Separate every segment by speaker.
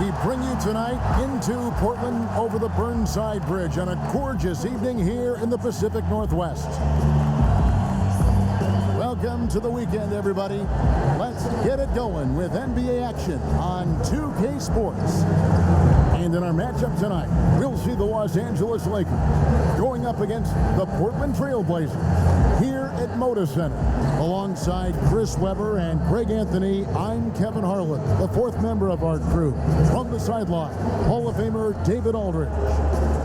Speaker 1: We bring you tonight into Portland over the Burnside Bridge on a gorgeous evening here in the Pacific Northwest. Welcome to the weekend, everybody. Let's get it going with NBA action on 2K Sports. And in our matchup tonight, we'll see the Los Angeles Lakers going up against the Portland Trail Blazers here at Moda Center. Alongside Chris Webber and Greg Anthony, I'm Kevin Harlan, the fourth member of our crew. From the sideline, Hall of Famer David Aldridge.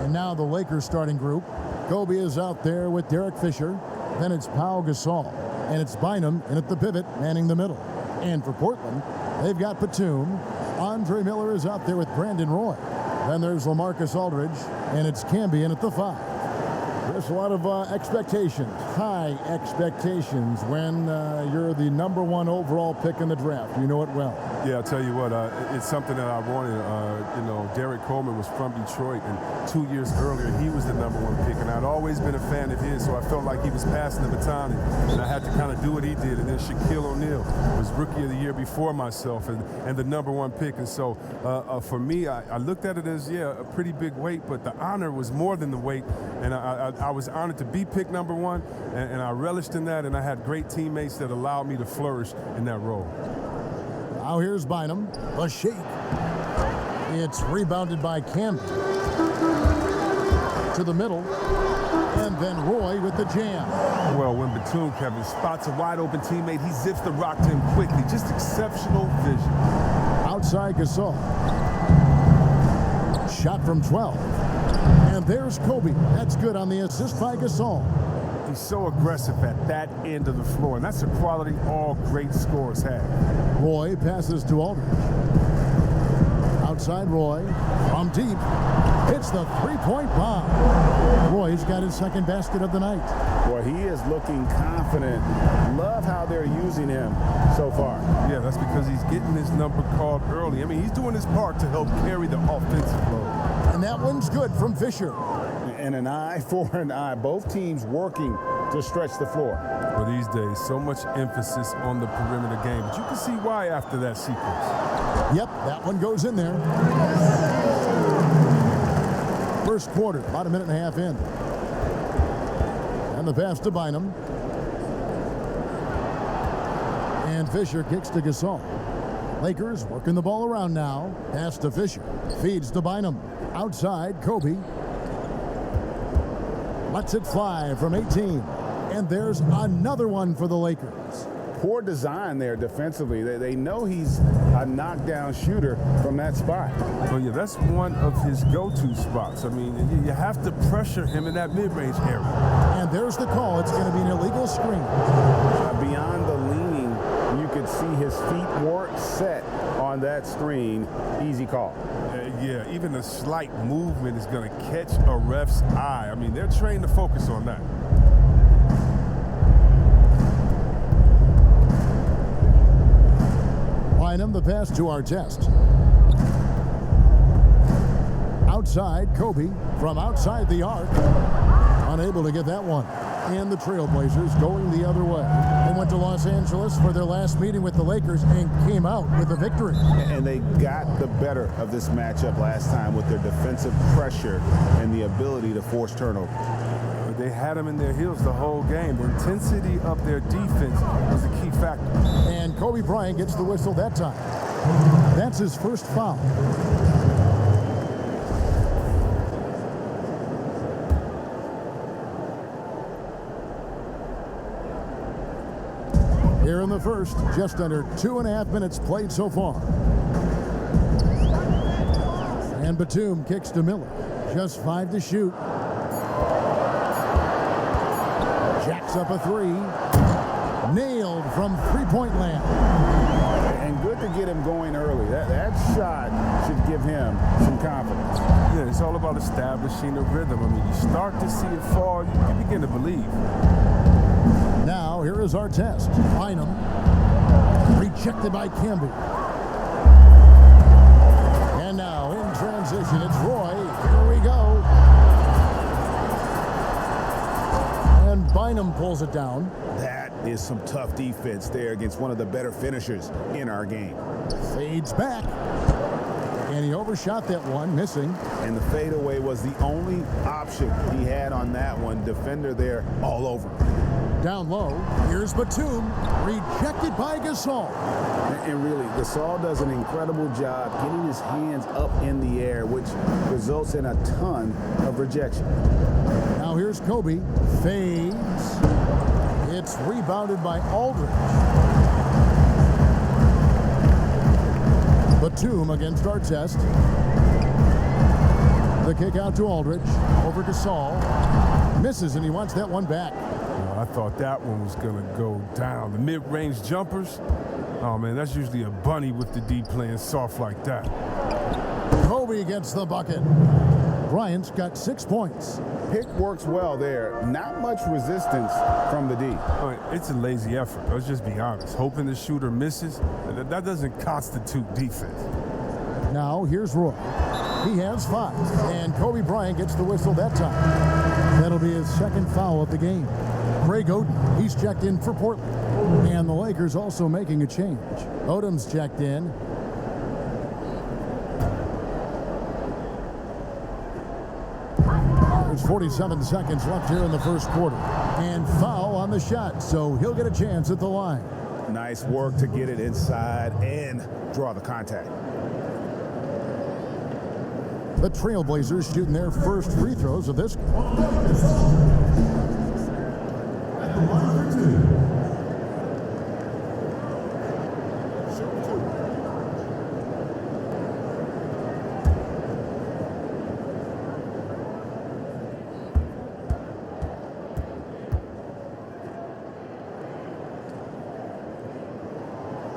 Speaker 1: And now the Lakers starting group. Kobe is out there with Derek Fisher. Then it's Pau Gasol. And it's Bynum in at the pivot, manning the middle. And for Portland, they've got Batum. Andre Miller is out there with Brandon Roy. Then there's LaMarcus Aldridge, and it's Camby in at the 5. There's a lot of expectations, high expectations when you're the #1 overall pick in the draft. You know it well.
Speaker 2: Yeah, I'll tell you what, it's something that I wanted. Derek Coleman was from Detroit, and 2 years earlier, he was the #1 pick, and I'd always been a fan of his, so I felt like he was passing the baton, and I had to kind of do what he did. And then Shaquille O'Neal was Rookie of the Year before myself, and the #1 pick. And so for me, I looked at it as, a pretty big weight, but the honor was more than the weight, and I was honored to be picked #1, and I relished in that, and I had great teammates that allowed me to flourish in that role.
Speaker 1: Now here's Bynum, a shake. It's rebounded by Camby. To the middle, and then Roy with the jam.
Speaker 2: Well, when Batum, Kevin, spots a wide-open teammate, he zips the rock to him quickly. Just exceptional vision.
Speaker 1: Outside Gasol. Shot from 12. And there's Kobe. That's good on the assist by Gasol.
Speaker 2: He's so aggressive at that end of the floor, and that's a quality all great scorers have.
Speaker 1: Roy passes to Aldridge. Outside Roy, from deep, hits the three-point bomb. Roy's got his second basket of the night.
Speaker 3: Boy, he is looking confident. Love how they're using him so far.
Speaker 2: Yeah, that's because he's getting his number called early. I mean, he's doing his part to help carry the offensive load.
Speaker 1: And that one's good from Fisher.
Speaker 3: And an eye for an eye. Both teams working to stretch the floor.
Speaker 2: Well, these days, so much emphasis on the perimeter game. But you can see why after that sequence.
Speaker 1: Yep, that one goes in there. First quarter, about a minute and a half in. And the pass to Bynum. And Fisher kicks to Gasol. Lakers working the ball around now. Pass to Fisher. Feeds to Bynum. Outside, Kobe. Lets it fly from 18. And there's another one for the Lakers.
Speaker 3: Poor design there defensively. They know he's a knockdown shooter from that spot.
Speaker 2: Well, yeah, that's one of his go-to spots. I mean, you have to pressure him in that mid-range area.
Speaker 1: And there's the call. It's going to be an illegal screen.
Speaker 3: Beyond the leaning, you could see his feet weren't set on that screen. Easy call.
Speaker 2: Yeah, even a slight movement is going to catch a ref's eye. I mean, they're trained to focus on that.
Speaker 1: Bynum, the pass to Artest. Outside, Kobe from outside the arc. Unable to get that one. And the Trailblazers going the other way. They went to Los Angeles for their last meeting with the Lakers and came out with a victory.
Speaker 3: And they got the better of this matchup last time with their defensive pressure and the ability to force turnover.
Speaker 2: They had them in their heels the whole game. The intensity of their defense was the key factor.
Speaker 1: And Kobe Bryant gets the whistle that time. That's his first foul. Here in the first, just under 2.5 minutes played so far. And Batum kicks to Miller. Just 5 to shoot. Jacks up a 3. Nailed from three-point land.
Speaker 3: And good to get him going early. That shot should give him some confidence.
Speaker 2: Yeah, it's all about establishing a rhythm. I mean, you start to see it fall, you begin to believe.
Speaker 1: Now, here is our test. Bynum. Rejected by Camby. And now, in transition, it's Roy. Here we go. And Bynum pulls it down.
Speaker 3: That is some tough defense there against one of the better finishers in our game.
Speaker 1: Fades back. And he overshot that one, missing.
Speaker 3: And the fadeaway was the only option he had on that one. Defender there all over.
Speaker 1: Down low, here's Batum, rejected by Gasol.
Speaker 3: And really, Gasol does an incredible job getting his hands up in the air, which results in a ton of rejection.
Speaker 1: Now here's Kobe, fades. It's rebounded by Aldridge. Batum against Artest. The kick out to Aldridge, over Gasol. Misses, and he wants that one back.
Speaker 2: I thought that one was going to go down. The mid-range jumpers, oh man, that's usually a bunny with the D playing soft like that.
Speaker 1: Kobe gets the bucket. Bryant's got 6 points.
Speaker 3: Pick works well there. Not much resistance from the D.
Speaker 2: It's a lazy effort. Let's just be honest. Hoping the shooter misses, that doesn't constitute defense.
Speaker 1: Now here's Roy. He has 5, and Kobe Bryant gets the whistle that time. That'll be his second foul of the game. Greg Oden, he's checked in for Portland. And the Lakers also making a change. Odom's checked in. There's 47 seconds left here in the first quarter. And foul on the shot, so he'll get a chance at the line.
Speaker 3: Nice work to get it inside and draw the contact.
Speaker 1: The Trailblazers shooting their first free throws of this game.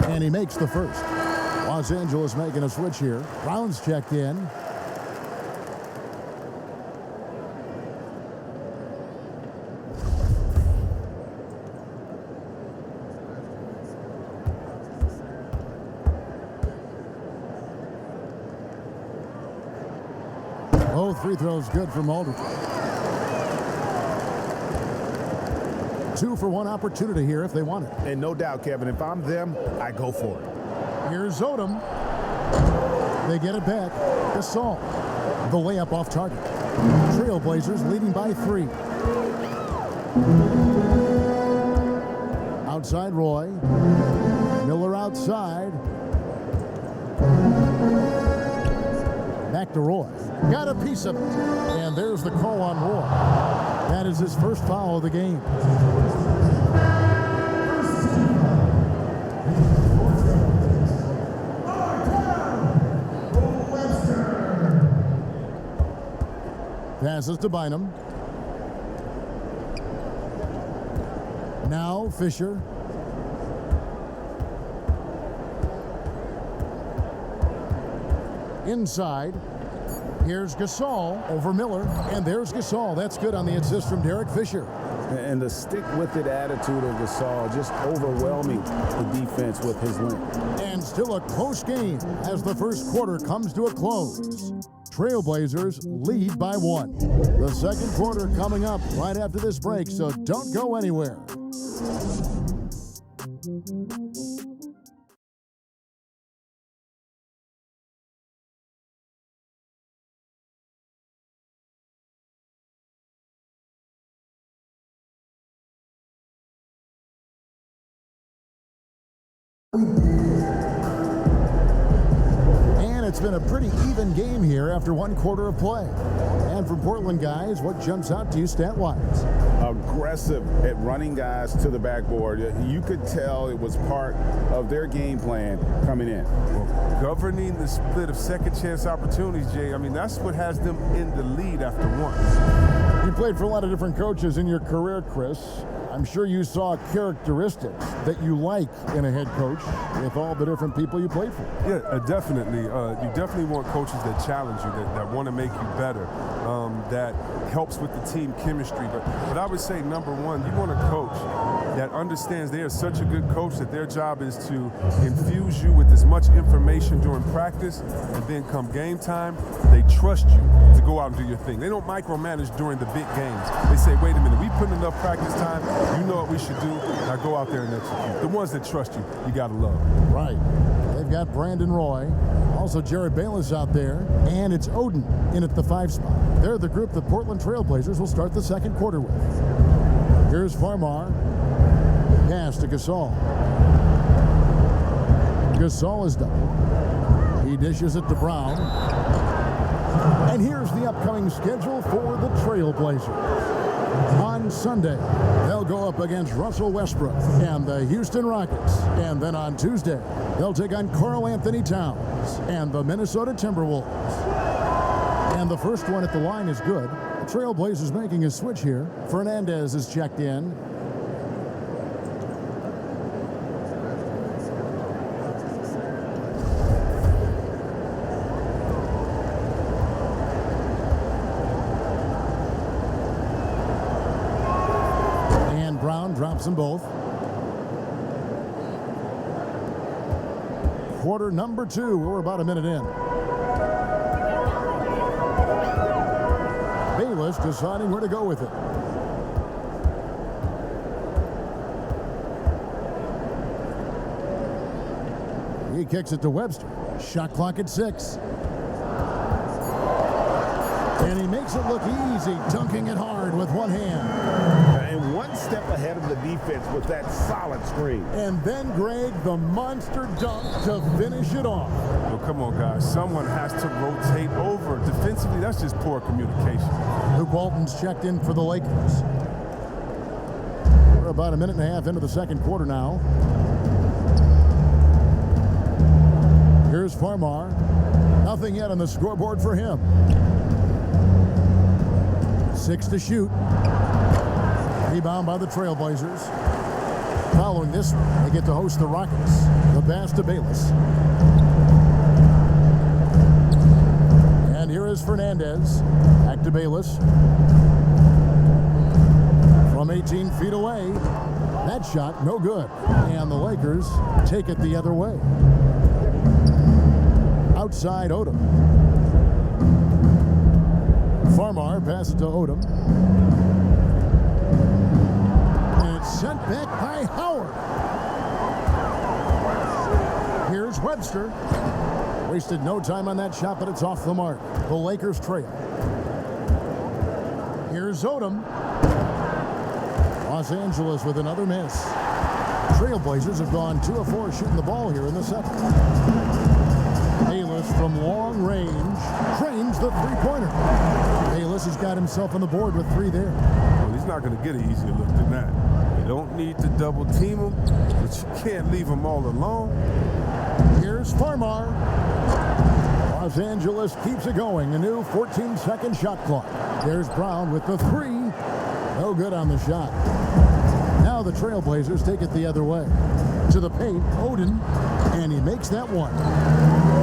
Speaker 1: And he makes the first. Los Angeles making a switch here. Brown's checked in. Both free throws good from Aldridge. 2 for 1 opportunity here if they want it.
Speaker 3: And no doubt, Kevin, if I'm them, I go for it.
Speaker 1: Here's Odom. They get it back. Gasol. The layup off target. Trailblazers leading by 3. Outside Roy. Miller outside. Back to Roy. Got a piece of it. And there's the call on Roy. That is his first foul of the game. Passes to Bynum. Now Fisher. Inside. Here's Gasol over Miller, and there's Gasol. That's good on the assist from Derek Fisher.
Speaker 3: And the stick-with-it attitude of Gasol, just overwhelming the defense with his length.
Speaker 1: And still a close game as the first quarter comes to a close. Trailblazers lead by 1. The second quarter coming up right after this break, so don't go anywhere. And it's been a pretty even game here after 1 quarter of play. And for Portland guys, what jumps out to you stat-wise?
Speaker 3: Aggressive at running guys to the backboard. You could tell it was part of their game plan coming in.
Speaker 2: Well, governing the split of second chance opportunities, Jay, I mean, that's what has them in the lead after 1.
Speaker 1: You played for a lot of different coaches in your career, Chris. I'm sure you saw characteristics that you like in a head coach with all the different people you played for.
Speaker 2: Yeah, definitely. You definitely want coaches that challenge you, that want to make you better, that helps with the team chemistry. But I would say, number 1, you want a coach that understands they are such a good coach that their job is to infuse you with as much information during practice, and then come game time, they trust you to go out and do your thing. They don't micromanage during the big games. They say, wait a minute, we put enough practice time, you know what we should do, now go out there and execute. The ones that trust you, you got to love.
Speaker 1: Right. They've got Brandon Roy. Also, Jared Bayless out there, and it's Oden in at the 5 spot. They're the group the Portland Trailblazers will start the second quarter with. Here's Farmar. Pass to Gasol. Gasol is done. He dishes it to Brown. And here's the upcoming schedule for the Trailblazers. On Sunday, they'll go up against Russell Westbrook and the Houston Rockets. And then on Tuesday, they'll take on Karl Anthony Towns and the Minnesota Timberwolves. And the first one at the line is good. The Trailblazers making a switch here. Fernandez is checked in. Drops them both. Quarter number 2. We're about a minute in. Bayless deciding where to go with it. He kicks it to Webster. Shot clock at 6. And he makes it look easy, dunking it hard with one hand.
Speaker 3: And one step ahead of the defense with that solid screen.
Speaker 1: And then, Greg, the monster dunk to finish it off.
Speaker 2: Oh, come on, guys. Someone has to rotate over. Defensively, that's just poor communication.
Speaker 1: Luke Walton's checked in for the Lakers. We're about a minute and a half into the second quarter now. Here's Farmar. Nothing yet on the scoreboard for him. 6 to shoot. Rebound by the Trailblazers. Following this one, they get to host the Rockets. The pass to Bayless. And here is Fernandez. Back to Bayless. From 18 feet away. That shot, no good. And the Lakers take it the other way. Outside Odom. Farmar passes to Odom. And it's sent back by Howard. Here's Webster. Wasted no time on that shot, but it's off the mark. The Lakers trail. Here's Odom. Los Angeles with another miss. Trailblazers have gone 2 of 4 shooting the ball here in the second. Bayless from long range trains the three-pointer. Bayless has got himself on the board with 3 there.
Speaker 2: Well, he's not going to get an easier look than that. You don't need to double team him, but you can't leave him all alone.
Speaker 1: Here's Farmar. Los Angeles keeps it going. A new 14-second shot clock. There's Brown with the 3. No good on the shot. Now the Trailblazers take it the other way. To the paint, Oden, and he makes that one.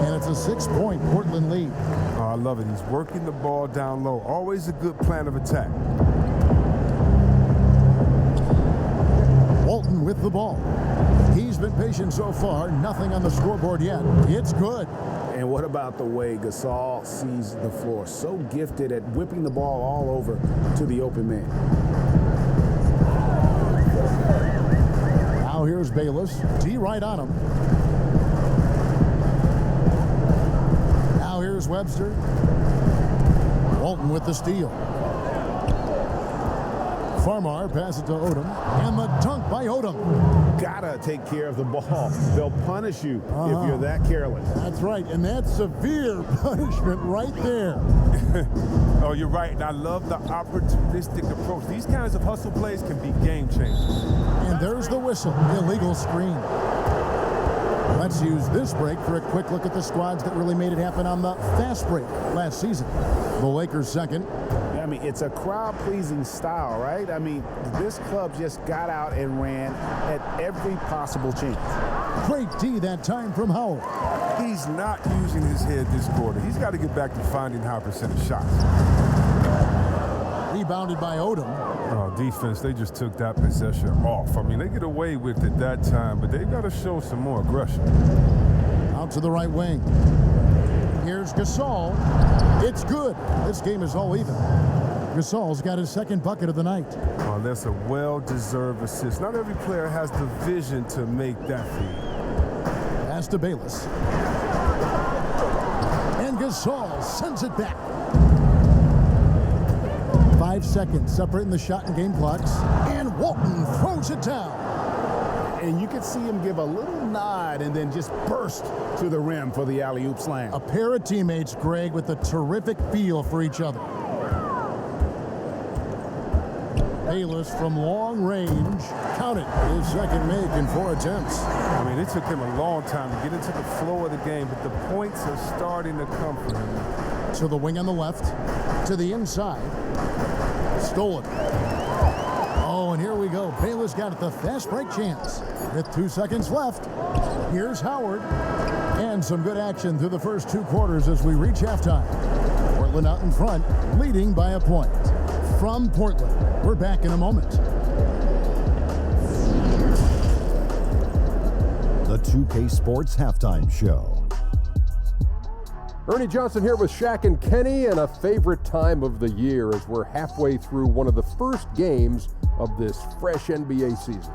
Speaker 1: And it's a 6-point Portland lead.
Speaker 2: Oh, I love it. He's working the ball down low. Always a good plan of attack.
Speaker 1: Walton with the ball. He's been patient so far. Nothing on the scoreboard yet. It's good.
Speaker 3: And what about the way Gasol sees the floor? So gifted at whipping the ball all over to the open man.
Speaker 1: Now here's Bayless. D right on him. Now here's Webster. Walton with the steal. Farmar passes to Odom. And the dunk by Odom.
Speaker 3: Gotta take care of the ball. They'll punish you if you're that careless.
Speaker 1: That's right, and that's severe punishment right there.
Speaker 2: Oh, you're right, and I love the opportunistic approach. These kinds of hustle plays can be game changers.
Speaker 1: And there's the whistle. Illegal screen. Let's use this break for a quick look at the squads that really made it happen on the fast break last season. The Lakers second.
Speaker 3: I mean, it's a crowd-pleasing style, right? I mean, this club just got out and ran at every possible chance.
Speaker 1: Great D that time from Howard.
Speaker 2: He's not using his head this quarter. He's got to get back to finding high percentage shots.
Speaker 1: Rebounded by Odom.
Speaker 2: Oh, defense, they just took that possession off. I mean, they get away with it that time, but they've got to show some more aggression.
Speaker 1: Out to the right wing. Here's Gasol. It's good. This game is all even. Gasol's got his second bucket of the night.
Speaker 2: Oh, that's a well-deserved assist. Not every player has the vision to make that feed.
Speaker 1: Pass to Bayless. Gasol sends it back. 5 seconds separating the shot and game clocks. And Walton throws it down.
Speaker 3: And you could see him give a little nod and then just burst to the rim for the alley-oop slam.
Speaker 1: A pair of teammates, Greg, with a terrific feel for each other. Bayless from long range. Count it. His second make in 4 attempts.
Speaker 2: I mean, it took him a long time to get into the flow of the game, but the points are starting to come for him.
Speaker 1: To the wing on the left. To the inside. Stolen. Oh, and here we go. Bayless got it, the fast break chance. With 2 seconds left, here's Howard. And some good action through the first 2 quarters as we reach halftime. Portland out in front, leading by a point. From Portland, we're back in a moment.
Speaker 4: The 2K Sports Halftime Show.
Speaker 5: Ernie Johnson here with Shaq and Kenny, and a favorite time of the year as we're halfway through one of the first games of this fresh NBA season.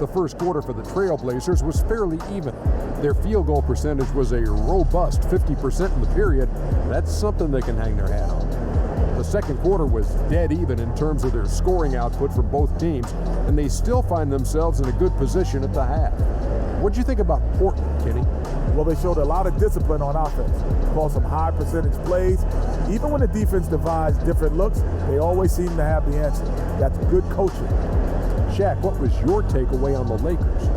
Speaker 5: The first quarter for the Trailblazers was fairly even. Their field goal percentage was a robust 50% in the period. That's something they can hang their hat on. The second quarter was dead even in terms of their scoring output for both teams, and they still find themselves in a good position at the half. What'd you think about Portland, Kenny?
Speaker 6: Well, they showed a lot of discipline on offense. Called some high percentage plays. Even when the defense devised different looks, they always seem to have the answer. That's good coaching.
Speaker 5: Shaq, what was your takeaway on the Lakers?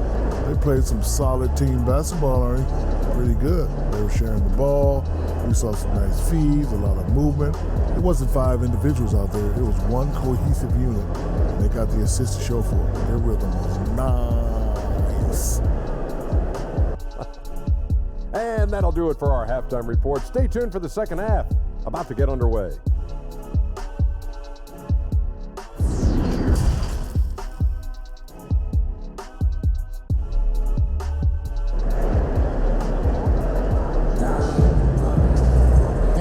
Speaker 7: They played some solid team basketball, Ernie. Pretty good. They were sharing the ball. We saw some nice feeds, a lot of movement. It wasn't 5 individuals out there. It was one cohesive unit. And they got the assist to show for it. Their rhythm was nice.
Speaker 5: And that'll do it for our halftime report. Stay tuned for the second half. About to get underway.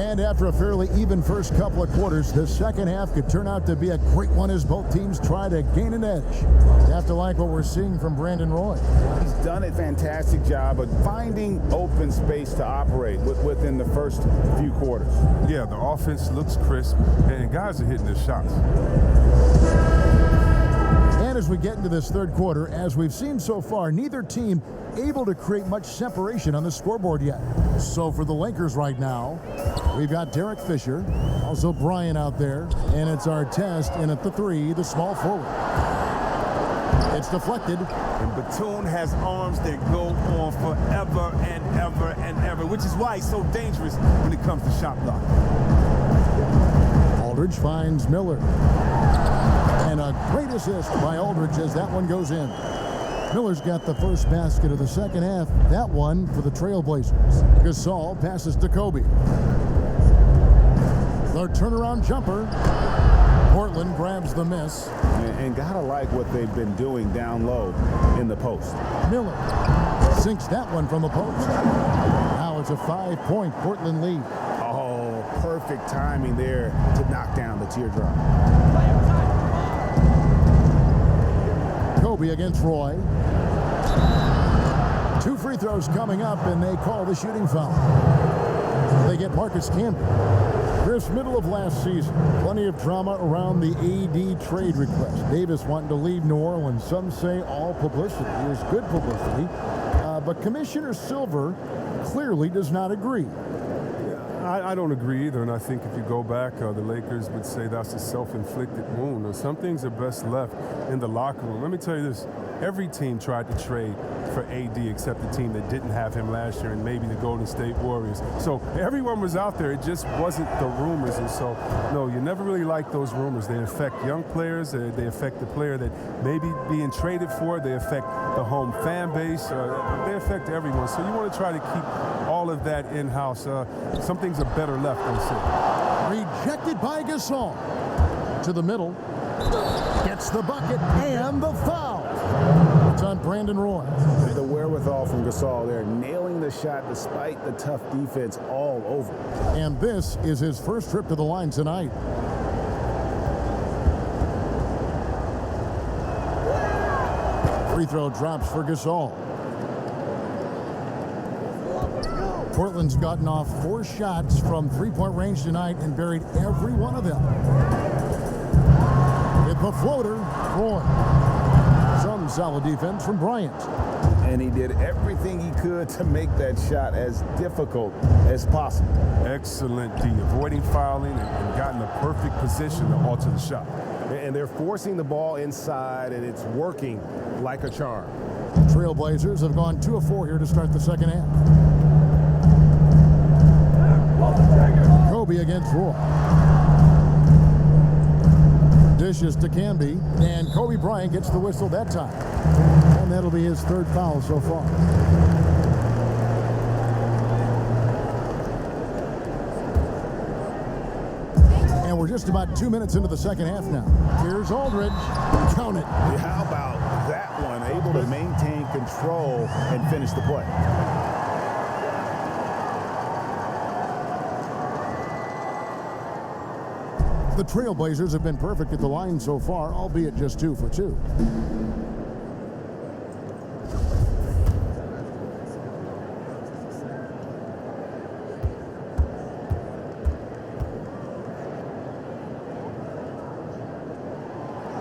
Speaker 1: And after a fairly even first couple of quarters, the second half could turn out to be a great one as both teams try to gain an edge. You have to like what we're seeing from Brandon Roy.
Speaker 3: He's done a fantastic job of finding open space to operate within the first few quarters.
Speaker 2: Yeah, the offense looks crisp, and guys are hitting their shots.
Speaker 1: And as we get into this third quarter, as we've seen so far, neither team able to create much separation on the scoreboard yet. So for the Lakers right now, we've got Derek Fisher, also Brian out there, and it's our test in at the 3, the small forward. It's deflected.
Speaker 8: And Batum has arms that go on forever and ever and ever, which is why he's so dangerous when it comes to shot block.
Speaker 1: Aldridge finds Miller. And a great assist by Aldridge as that one goes in. Miller's got the first basket of the second half. That one for the Trailblazers. Gasol passes to Kobe. The turnaround jumper. Portland grabs the miss.
Speaker 3: And gotta like what they've been doing down low in the post.
Speaker 1: Miller sinks that one from the post. Now it's a 5-point Portland lead.
Speaker 3: Oh, perfect timing there to knock down the teardrop.
Speaker 1: Kobe against Roy. 2 free throws coming up, and they call the shooting foul. They get Marcus Camby. Chris, middle of last season, plenty of drama around the AD trade request. Davis wanting to leave New Orleans. Some say all publicity is good publicity. But Commissioner Silver clearly does not agree.
Speaker 2: I don't agree either, and I think if you go back, the Lakers would say that's a self-inflicted wound. Or some things are best left in the locker room. Let me tell you this. Every team tried to trade for AD except the team that didn't have him last year and maybe the Golden State Warriors. So everyone was out there. It just wasn't the rumors. And so, no, you never really like those rumors. They affect young players. They affect the player that may be being traded for. They affect the home fan base. They affect everyone. So you want to try to keep all of that in-house. Some things are better left unsaid.
Speaker 1: Rejected by Gasol. To the middle. Gets the bucket and the foul. It's on Brandon Roy.
Speaker 3: The wherewithal from Gasol there, nailing the shot despite the tough defense all over.
Speaker 1: And this is his first trip to the line tonight. Free throw drops for Gasol. Portland's gotten off 4 shots from three-point range tonight and buried every one of them. With the floater, Roy. Some solid defense from Bryant.
Speaker 3: And he did everything he could to make that shot as difficult as possible.
Speaker 2: Excellent D, avoiding fouling and gotten the perfect position to alter the shot.
Speaker 9: And they're forcing the ball inside, and it's working like a charm.
Speaker 1: Trailblazers have gone 2 of 4 here to start the second half. Kobe against Roy. Dishes to Camby, and Kobe Bryant gets the whistle that time. And that'll be his 3rd foul so far. And we're just about 2 minutes into the second half now. Here's Aldridge. Count it.
Speaker 3: How about that one? Able to maintain control and finish the play.
Speaker 1: The Trailblazers have been perfect at the line so far, albeit just 2 for 2.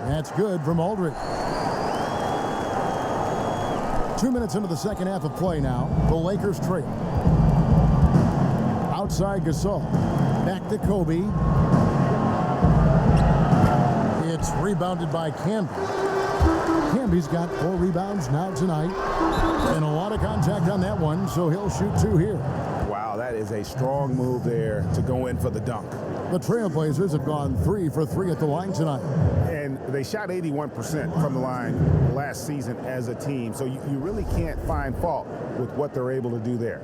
Speaker 1: That's good from Aldridge. 2 minutes into the second half of play now. The Lakers trail. Outside Gasol. Back to Kobe. It's rebounded by Camby. Camby's got 4 rebounds now tonight. And a lot of contact on that one, so he'll shoot 2 here.
Speaker 3: Wow, that is a strong move there to go in for the dunk.
Speaker 1: The Trailblazers have gone 3 for 3 at the line tonight.
Speaker 3: And they shot 81% from the line last season as a team. So you really can't find fault with what they're able to do there.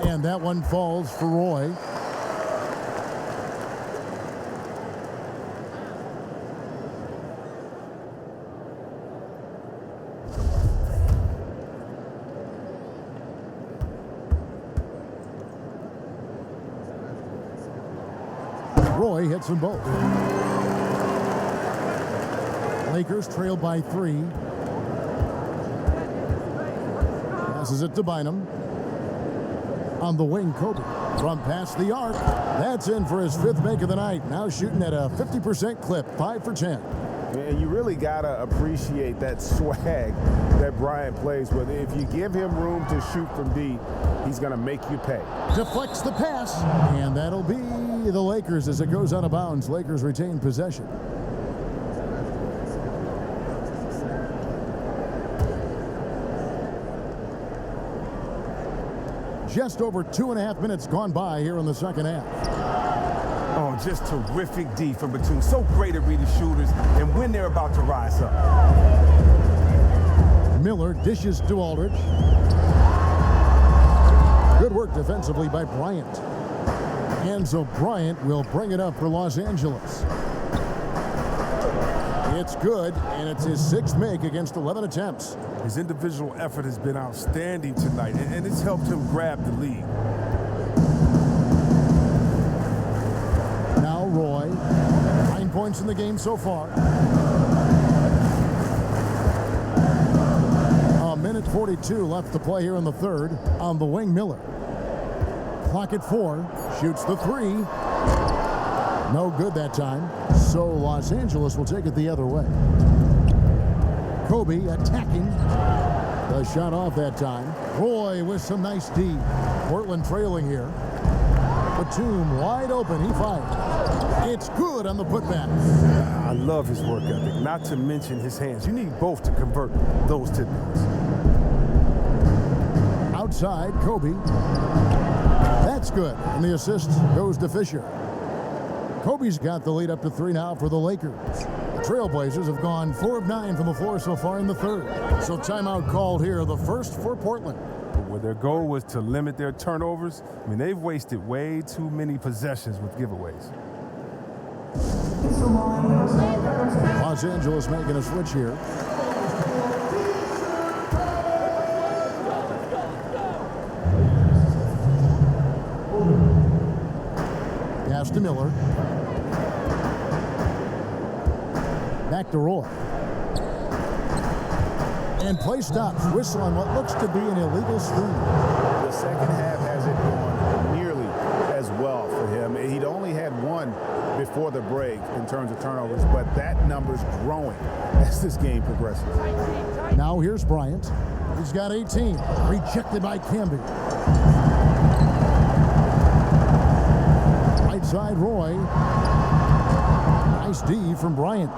Speaker 1: And that one falls for Roy. Roy hits them both. Lakers trail by 3. Passes it to Bynum. On the wing, Kobe. From past the arc. That's in for his 5th make of the night. Now shooting at a 50% clip, 5 for 10.
Speaker 3: And you really got to appreciate that swag that Bryant plays with. If you give him room to shoot from deep, he's going to make you pay.
Speaker 1: Deflects the pass, and that'll be the Lakers as it goes out of bounds. Lakers retain possession. Just over 2.5 minutes gone by here in the second half.
Speaker 8: Oh, just terrific D from Batum. So great at reading shooters and when they're about to rise up.
Speaker 1: Miller dishes to Aldridge. Good work defensively by Bryant. And so Bryant will bring it up for Los Angeles. It's good, and it's his 6th make against 11 attempts.
Speaker 2: His individual effort has been outstanding tonight, and it's helped him grab the lead.
Speaker 1: Now Roy, 9 points in the game so far. A minute 42 left to play here in the 3rd. On the wing, Miller. Clock at 4, shoots the 3. No good that time, so Los Angeles will take it the other way. Kobe attacking. The shot off that time. Roy with some nice D. Portland trailing here. Batum wide open, he fired. It's good on the putback.
Speaker 2: I love his work ethic, not to mention his hands. You need both to convert those tidbits.
Speaker 1: Outside, Kobe. That's good, and the assist goes to Fisher. Kobe's got the lead up to 3 now for the Lakers. The Trailblazers have gone 4 of 9 from the floor so far in the 3rd. So timeout called here, the first for Portland.
Speaker 2: Where their goal was to limit their turnovers, I mean, they've wasted way too many possessions with giveaways.
Speaker 1: Los Angeles making a switch here. Pass to Miller. Back to Roy. And play stops. Whistle on what looks to be an illegal screen.
Speaker 3: The second half hasn't gone nearly as well for him. He'd only had one before the break in terms of turnovers, but that number's growing as this game progresses.
Speaker 1: Now here's Bryant. He's got 18. Rejected by Camby. Right side, Roy. Nice D from Bryant.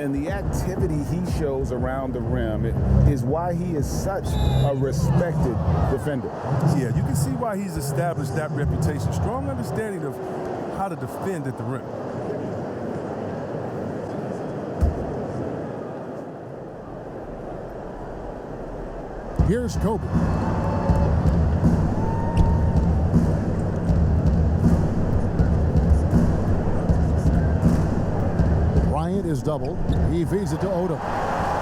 Speaker 3: And the activity he shows around the rim is why he is such a respected defender.
Speaker 2: Yeah, you can see why he's established that reputation. Strong understanding of how to defend at the rim.
Speaker 1: Here's Kobe. Bryant is doubled. He feeds it to Odom.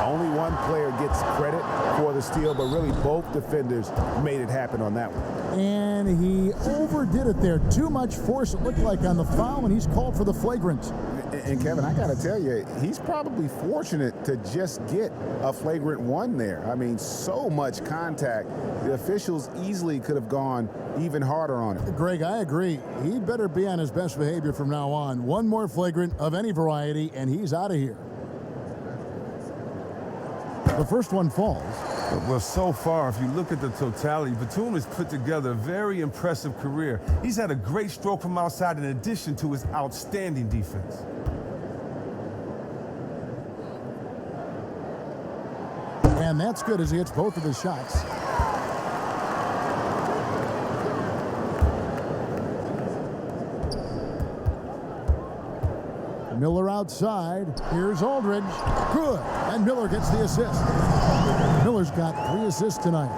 Speaker 3: Only one player gets credit for the steal, but really both defenders made it happen on that one.
Speaker 1: And he overdid it there. Too much force, it looked like, on the foul, and he's called for the flagrant.
Speaker 3: And Kevin, I got to tell you, he's probably fortunate to just get a flagrant one there. I mean, so much contact. The officials easily could have gone even harder on it.
Speaker 1: Greg, I agree. He'd better be on his best behavior from now on. One more flagrant of any variety, and he's out of here. The first one falls.
Speaker 2: Well, so far, if you look at the totality, Batum has put together a very impressive career. He's had a great stroke from outside in addition to his outstanding defense.
Speaker 1: And that's good as he hits both of his shots. Miller outside. Here's Aldridge. Good. And Miller gets the assist. Miller's got 3 assists tonight.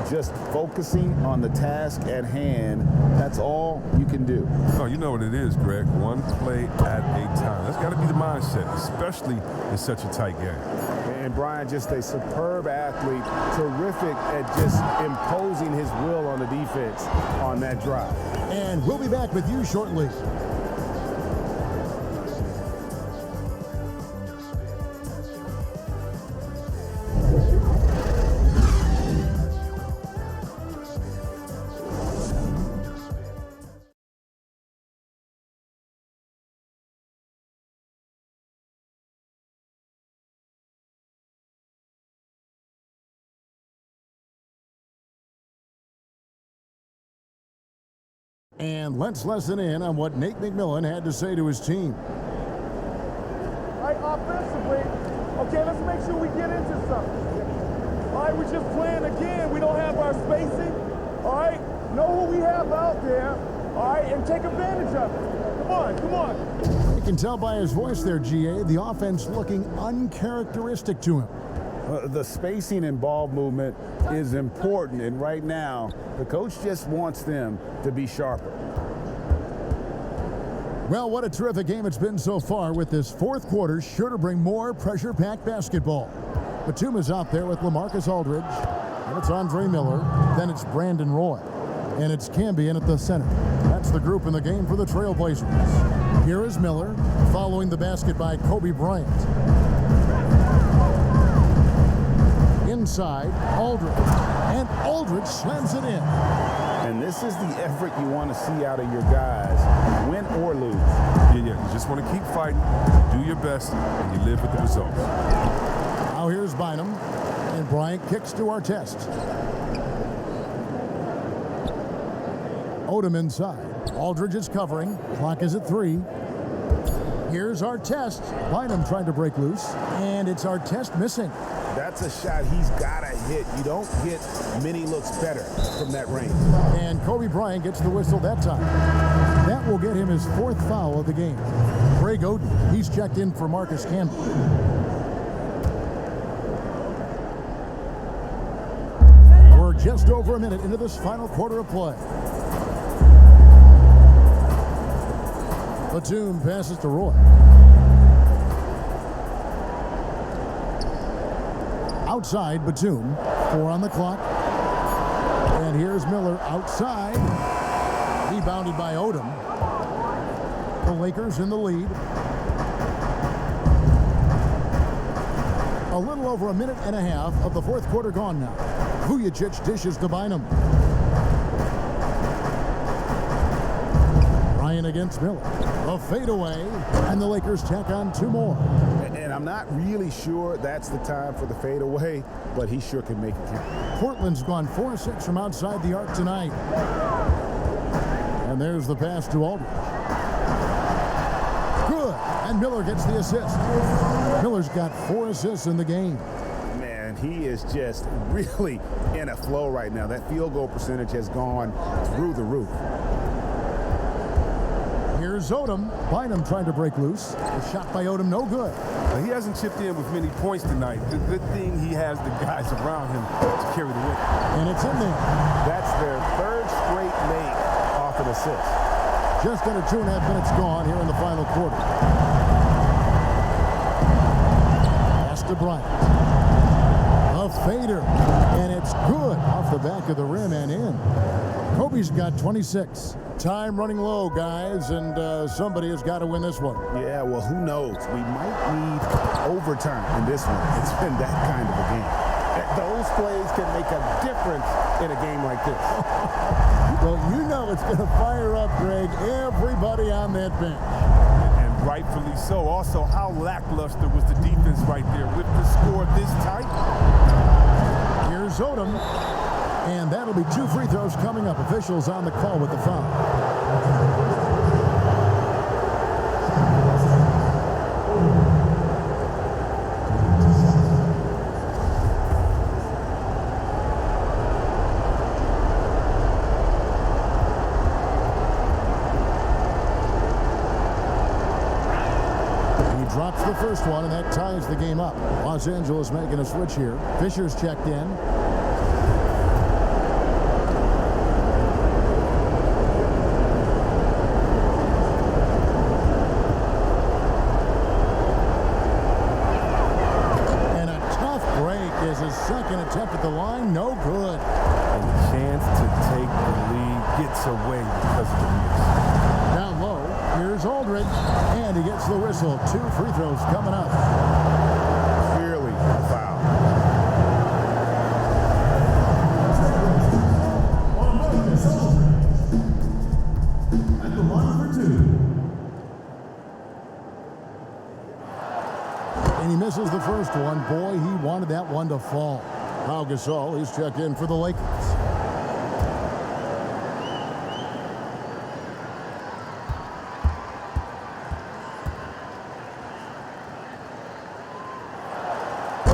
Speaker 3: Just focusing on the task at hand, that's all you can do.
Speaker 2: Oh, you know what it is, Greg. One play at a time. That's got to be the mindset, especially in such a tight game.
Speaker 3: And Brian, just a superb athlete, terrific at just imposing his will on the defense on that drive.
Speaker 1: And we'll be back with you shortly. And let's listen in on what Nate McMillan had to say to his team.
Speaker 6: All right, offensively, okay, let's make sure we get into something. All right, we're just playing again. We don't have our spacing. All right, know who we have out there. All right, and take advantage of it. Come on, come on.
Speaker 1: You can tell by his voice there, GA, the offense looking uncharacteristic to him.
Speaker 3: The spacing and ball movement is important, and right now, the coach just wants them to be sharper.
Speaker 1: Well, what a terrific game it's been so far, with this fourth quarter sure to bring more pressure-packed basketball. Batum is out there with LaMarcus Aldridge, and it's Andre Miller, then it's Brandon Roy, and it's Camby in at the center. That's the group in the game for the Trailblazers. Here is Miller, following the basket by Kobe Bryant. Inside, Aldridge, and Aldridge slams it in.
Speaker 3: And this is the effort you want to see out of your guys, win or lose.
Speaker 2: Yeah, you just want to keep fighting, do your best, and you live with the results.
Speaker 1: Now here's Bynum, and Bryant kicks to Artest. Odom inside. Aldridge is covering. Clock is at 3. Here's Artest. Bynum trying to break loose, and it's Artest missing.
Speaker 3: That's a shot he's got to hit. You don't get many looks better from that range.
Speaker 1: And Kobe Bryant gets the whistle that time. That will get him his 4th foul of the game. Greg Oden, he's checked in for Marcus Camby. We're just over a minute into this final quarter of play. Batum passes to Roy. Outside, Batum. 4 on the clock. And here's Miller outside. Rebounded by Odom. The Lakers in the lead. A little over a minute and a half of the fourth quarter gone now. Vujacic dishes to Bynum. Ryan against Miller. A fadeaway, and the Lakers tack on 2 more.
Speaker 3: And I'm not really sure that's the time for the fadeaway, but he sure can make it count.
Speaker 1: Portland's gone 4-6 from outside the arc tonight. And there's the pass to Aldridge. Good, and Miller gets the assist. Miller's got 4 assists in the game.
Speaker 3: Man, he is just really in a flow right now. That field goal percentage has gone through the roof.
Speaker 1: Here's Odom. Bynum trying to break loose. The shot by Odom, no good.
Speaker 2: He hasn't chipped in with many points tonight. The good thing he has the guys around him to carry the weight.
Speaker 1: And it's in there.
Speaker 3: That's their 3rd straight make off an assist.
Speaker 1: Just under 2.5 minutes gone here in the final quarter. Pass to Bryant. A fader. And it's good off the back of the rim and in. Kobe's got 26. Time running low, guys, and somebody has got to win this one.
Speaker 3: Yeah, well, who knows? We might need overtime in this one. It's been that kind of a game. Those plays can make a difference in a game like this.
Speaker 1: Well, you know it's going to fire up, Greg, everybody on that bench.
Speaker 2: And rightfully so. Also, how lackluster was the defense right there with the score this tight?
Speaker 1: Here's Odom. And that'll be 2 free throws coming up. Officials on the call with the foul. He drops the first one, and that ties the game up. Los Angeles making a switch here. Fisher's checked in. Second attempt at the line, no good.
Speaker 2: And the chance to take the lead gets away because of the miss.
Speaker 1: Down low, here's Aldridge, and he gets the whistle. 2 free throws coming up.
Speaker 3: Clearly a foul.
Speaker 1: At the line for 2. And he misses the first one. Boy, he wanted that one to fall. Pau Gasol, he's checked in for the Lakers.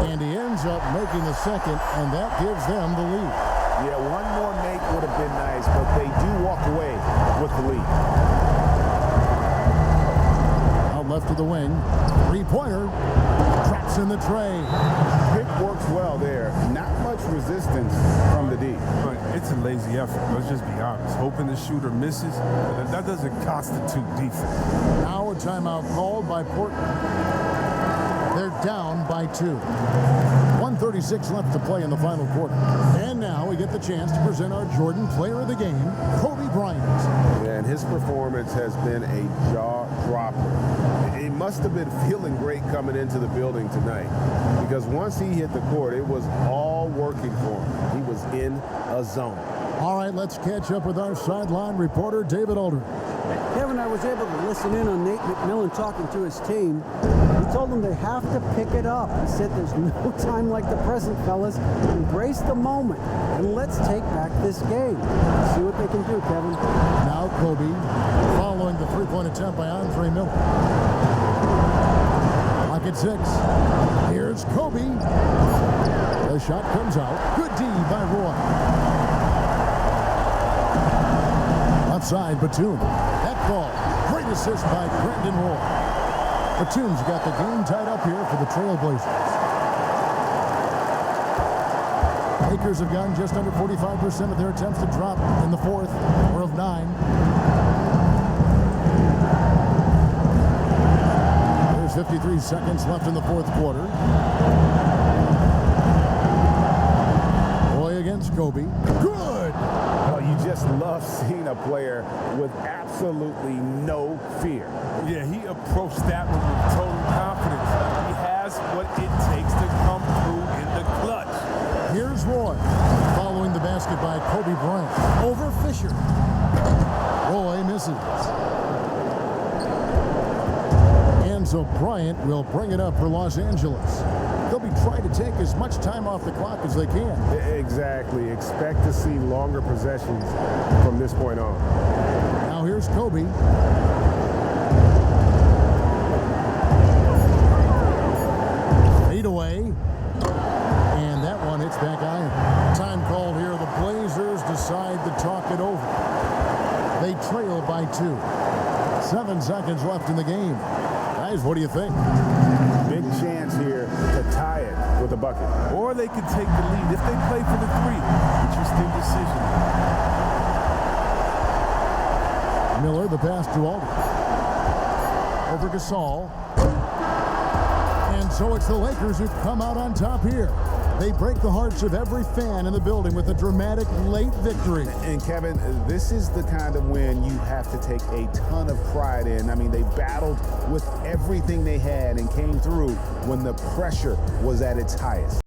Speaker 1: And he ends up making the second, and that gives them the lead.
Speaker 3: Yeah, one more make would have been nice, but they do walk away with the lead.
Speaker 1: Out left to the wing. 3-pointer. Traps in the tray.
Speaker 3: Pick works well there. Not much resistance from the D.
Speaker 2: But it's a lazy effort. Let's just be honest. Hoping the shooter misses, that doesn't constitute defense.
Speaker 1: Now a timeout called by Portland. They're down by 2. 1:36 left to play in the final quarter. And now we get the chance to present our Jordan Player of the Game, Kobe Bryant.
Speaker 3: Yeah, and his performance has been a jaw-dropper. He must have been feeling great coming into the building tonight, because once he hit the court, it was all working for him. He was in a zone.
Speaker 1: All right, let's catch up with our sideline reporter, David Aldridge.
Speaker 10: Kevin, I was able to listen in on Nate McMillan talking to his team. He told them they have to pick it up. He said there's no time like the present, fellas. Embrace the moment, and let's take back this game. See what they can do, Kevin.
Speaker 1: Now Kobe, following the 3-point attempt by Andre Miller. Clock at 6. Here's Kobe. The shot comes out. Good D by Roy. Outside Batum. That ball. Great assist by Brandon Roy. Batum's got the game tied up here for the Trailblazers. Lakers have gotten just under 45% of their attempts to drop in the fourth, or of 9. There's 53 seconds left in the fourth quarter. Roy against Kobe. Good!
Speaker 3: Well, you just love seeing a player with absolutely no fear.
Speaker 2: Yeah, he approached that one with total confidence. He has what it takes to come
Speaker 1: basket by Kobe Bryant. Over Fisher. Roy misses. And so Bryant will bring it up for Los Angeles. They'll be trying to take as much time off the clock as they can.
Speaker 9: Exactly. Expect to see longer possessions from this point on.
Speaker 1: Now here's Kobe. Fade away. And that one hits back iron. Time called here. The Blazers decide to talk it over. They trail by 2. 7 seconds left in the game. Guys, what do you think?
Speaker 9: Big chance here to tie it with a bucket.
Speaker 2: Or they could take the lead if they play for the 3. Interesting decision.
Speaker 1: Miller, the pass to Aldridge. Over Gasol. And so it's the Lakers who come out on top here. They break the hearts of every fan in the building with a dramatic late victory.
Speaker 3: And Kevin, this is the kind of win you have to take a ton of pride in. I mean, they battled with everything they had and came through when the pressure was at its highest.